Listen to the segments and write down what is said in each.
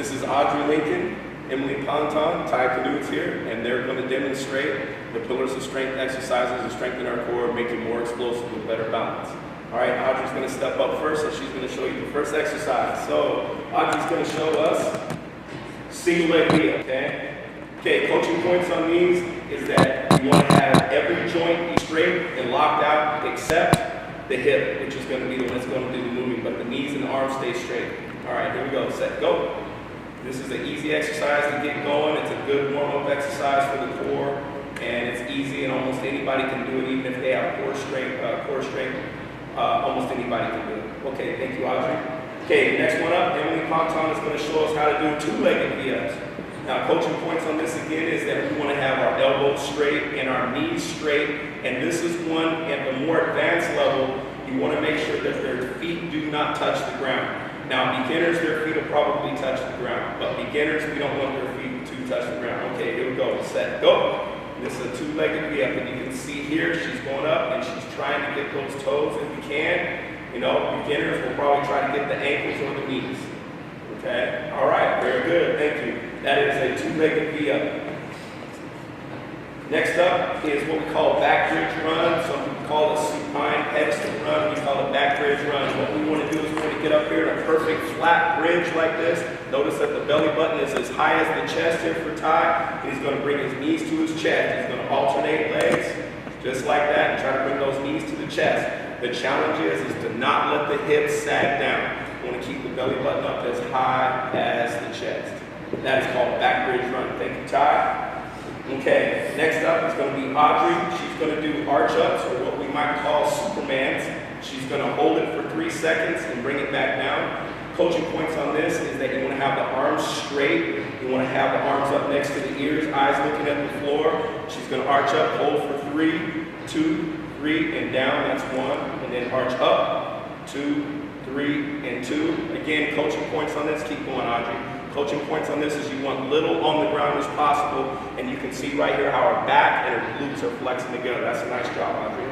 This is Audrey Lincoln, Emily Ponton, Ty Canoes here, and they're going to demonstrate the pillars of strength exercises to strengthen our core, make you more explosive with better balance. All right, Audrey's going to step up first, and she's going to show you the first exercise. So Audrey's going to show us single leg V, okay? Okay, coaching points on these is that you want to have every joint be straight and locked out except the hip, which is going to be the one that's going to do the moving, but the knees and the arms stay straight. All right, here we go. Set, go. This is an easy exercise to get going. It's a good warm-up exercise for the core, and it's easy, and almost anybody can do it, even if they have core strength. Almost anybody can do it. Okay, thank you, Audrey. Okay, next one up, Emily Ponton is going to show us how to do two-legged V-ups. Now, coaching points on this again is that we want to have our elbows straight and our knees straight, and this is one at the more advanced level. You want to make sure that their feet do not touch the ground. Now, beginners, their feet will probably touch the ground, but beginners, we don't want their feet to touch the ground. Okay, here we go. Set, go. This is a two-legged V-up, and you can see here she's going up, and she's trying to get those toes if we can. You know, beginners will probably try to get the ankles or the knees. Okay? All right, very good. Thank you. That is a two-legged V-up. Next up is what we call back bridge run. Some people call it supine pedestal run. We call it back bridge run. What we want to do is we want to get up here in a perfect flat bridge like this. Notice that the belly button is as high as the chest here for Ty. He's going to bring his knees to his chest. He's going to alternate legs just like that and try to bring those knees to the chest. The challenge is to not let the hips sag down. You want to keep the belly button up as high as the chest. That is called back bridge run. Thank you, Ty. Okay, next up is going to be Audrey. She's going to do arch-ups, or what we might call Supermans. She's going to hold it for 3 seconds and bring it back down. Coaching points on this is that you want to have the arms straight. You want to have the arms up next to the ears, eyes looking at the floor. She's going to arch up, hold for 3, 2, 3, and down. That's 1. And then arch up, 2, 3, and 2. Again, coaching points on this. Keep going, Audrey. Coaching points on this is you want little on the ground as possible, and you can see right here how our back and our glutes are flexing together. That's a nice job, Audrey.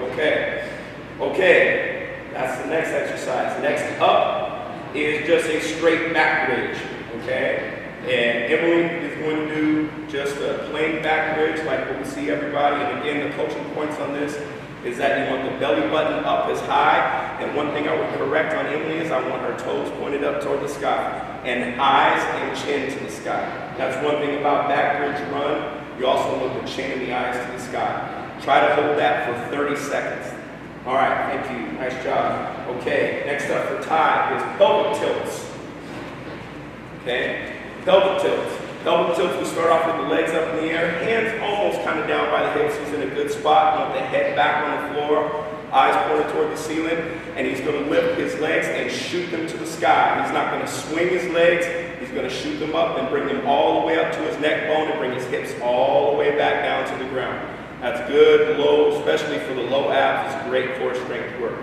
Okay, that's the next exercise. Next up is just a straight back bridge, okay? And Emily is going to do just a plain back bridge like what we see everybody. And again, the coaching points on this is that you want the belly button up as high. And one thing I would correct on Emily is I want her toes pointed up toward the sky and eyes and chin to the sky. That's one thing about back bridge run. You also want the chin and the eyes to the sky. Try to hold that for 30 seconds. All right, thank you. Nice job. Okay, next up for Ty is pelvic tilts. Okay, pelvic tilts. Pelvic tilts, we start off with the legs up in the air, hands almost kind of down by the hips. He's in a good spot. You want the head back on the floor, eyes pointed toward the ceiling, and he's going to lift his legs and shoot them to the sky. He's not going to swing his legs. He's going to shoot them up and bring them all the way up to his neck bone and bring his hips all the way back down to the ground. That's good, low, especially for the low abs. It's great core strength work.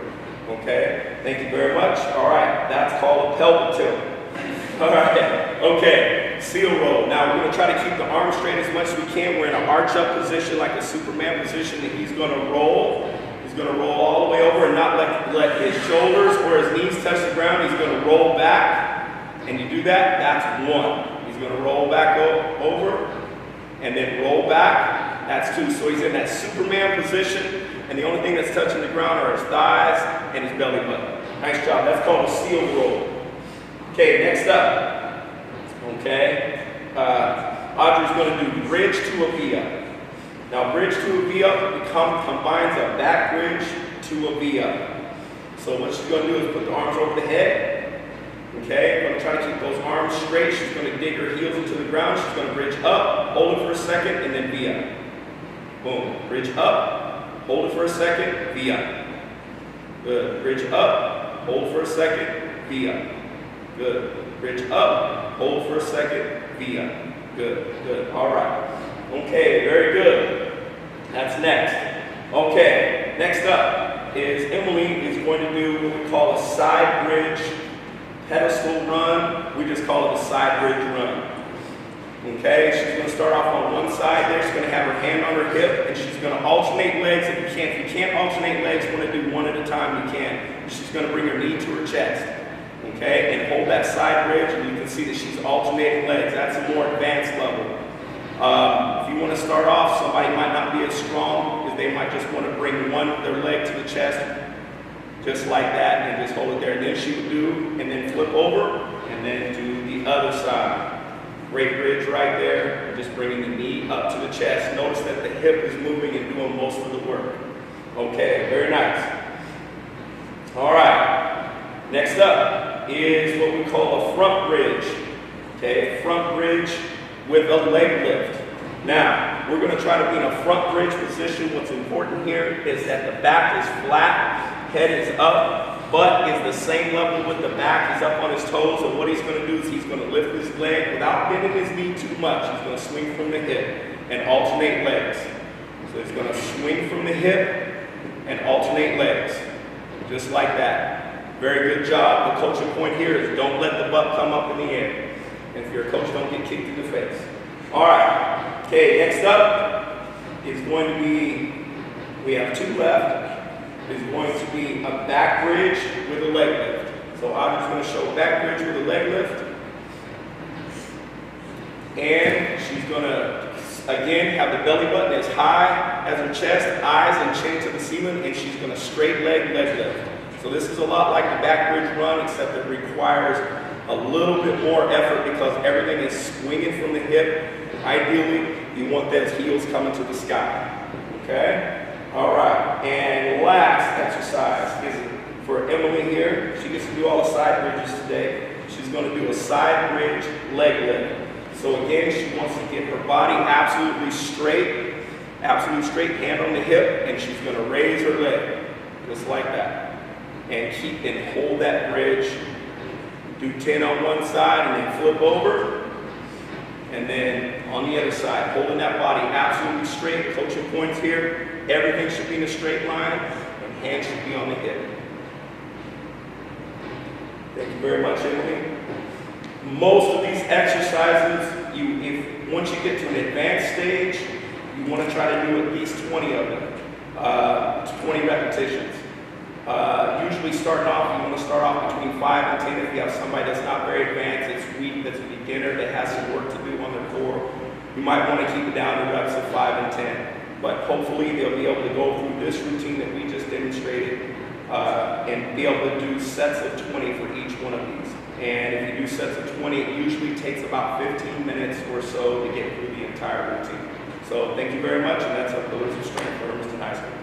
Okay, thank you very much. All right, that's called a pelvic tilt. All right, okay, seal roll. Now we're going to try to keep the arms straight as much as we can. We're in an arch up position, like a Superman position, and he's going to roll. He's going to roll all the way over and not let his shoulders or his knees touch the ground. He's going to roll back, and you do that, that's 1. He's going to roll back over, and then roll back, that's 2. So he's in that Superman position, and the only thing that's touching the ground are his thighs and his belly button. Nice job. That's called a seal roll. Okay, next up, okay, Audrey's going to do bridge to a V-up. Now, bridge to a V-up combines a back bridge to a V-up. So what she's going to do is put the arms over the head, okay, going to try to keep those arms straight. She's going to dig her heels into the ground. She's going to bridge up, hold it for a second, and then V-up. Boom, bridge up, hold it for a second, V-up. Good, bridge up, hold for a second, V-up. Good. Bridge up, hold for a second, V-up. Good, good. All right. Okay, very good. That's next. Okay, next up is Emily is going to do what we call a side bridge pedestal run. We just call it a side bridge run. Okay, she's going to start off on one side there. She's going to have her hand on her hip, and she's going to alternate legs if you can. If you can't alternate legs, you want to do one at a time, you can. She's going to bring her knee to her chest. Okay, and hold that side bridge, and you can see that she's alternating legs. That's a more advanced level. If you want to start off, somebody might not be as strong because they might just want to bring their leg to the chest, just like that, and just hold it there. And then she would do, and then flip over, and then do the other side. Great bridge right there, just bringing the knee up to the chest. Notice that the hip is moving and doing most of the work. Okay, very nice. All right, next up is what we call a front bridge. Okay, front bridge with a leg lift. Now, we're going to try to be in a front bridge position. What's important here is that the back is flat, head is up, butt is the same level with the back. He's up on his toes, and what he's going to do is he's going to lift his leg without bending his knee too much. He's going to swing from the hip and alternate legs. So he's going to swing from the hip and alternate legs, just like that. Very good job. The coaching point here is don't let the butt come up in the air. And if you're a coach, don't get kicked in the face. All right. Okay, next up is going to be, we have two left, is going to be a back bridge with a leg lift. So I'm just going to show back bridge with a leg lift. And she's going to, again, have the belly button as high as her chest, eyes and chin to the ceiling, and she's going to straight leg lift. So this is a lot like the back bridge run, except it requires a little bit more effort because everything is swinging from the hip. Ideally, you want those heels coming to the sky. Okay? All right. And last exercise is for Emily here. She gets to do all the side bridges today. She's going to do a side bridge leg lift. So again, she wants to get her body absolutely straight, hand on the hip, and she's going to raise her leg, just like that. And keep and hold that bridge. Do 10 on one side and then flip over. And then on the other side, holding that body absolutely straight. Coaching points here. Everything should be in a straight line, and hands should be on the hip. Thank you very much, Emily. Most of these exercises, once you get to an advanced stage, you want to try to do at least 20 of them, 20 repetitions. Usually starting off, you want to start off between 5 and 10. If you have somebody that's not very advanced, it's weak, that's a beginner, that has some work to do on their core, you might want to keep it down to reps of 5 and 10. But hopefully they'll be able to go through this routine that we just demonstrated and be able to do sets of 20 for each one of these. And if you do sets of 20, it usually takes about 15 minutes or so to get through the entire routine. So thank you very much, and that's our Pillars of Strength for Hermiston High School.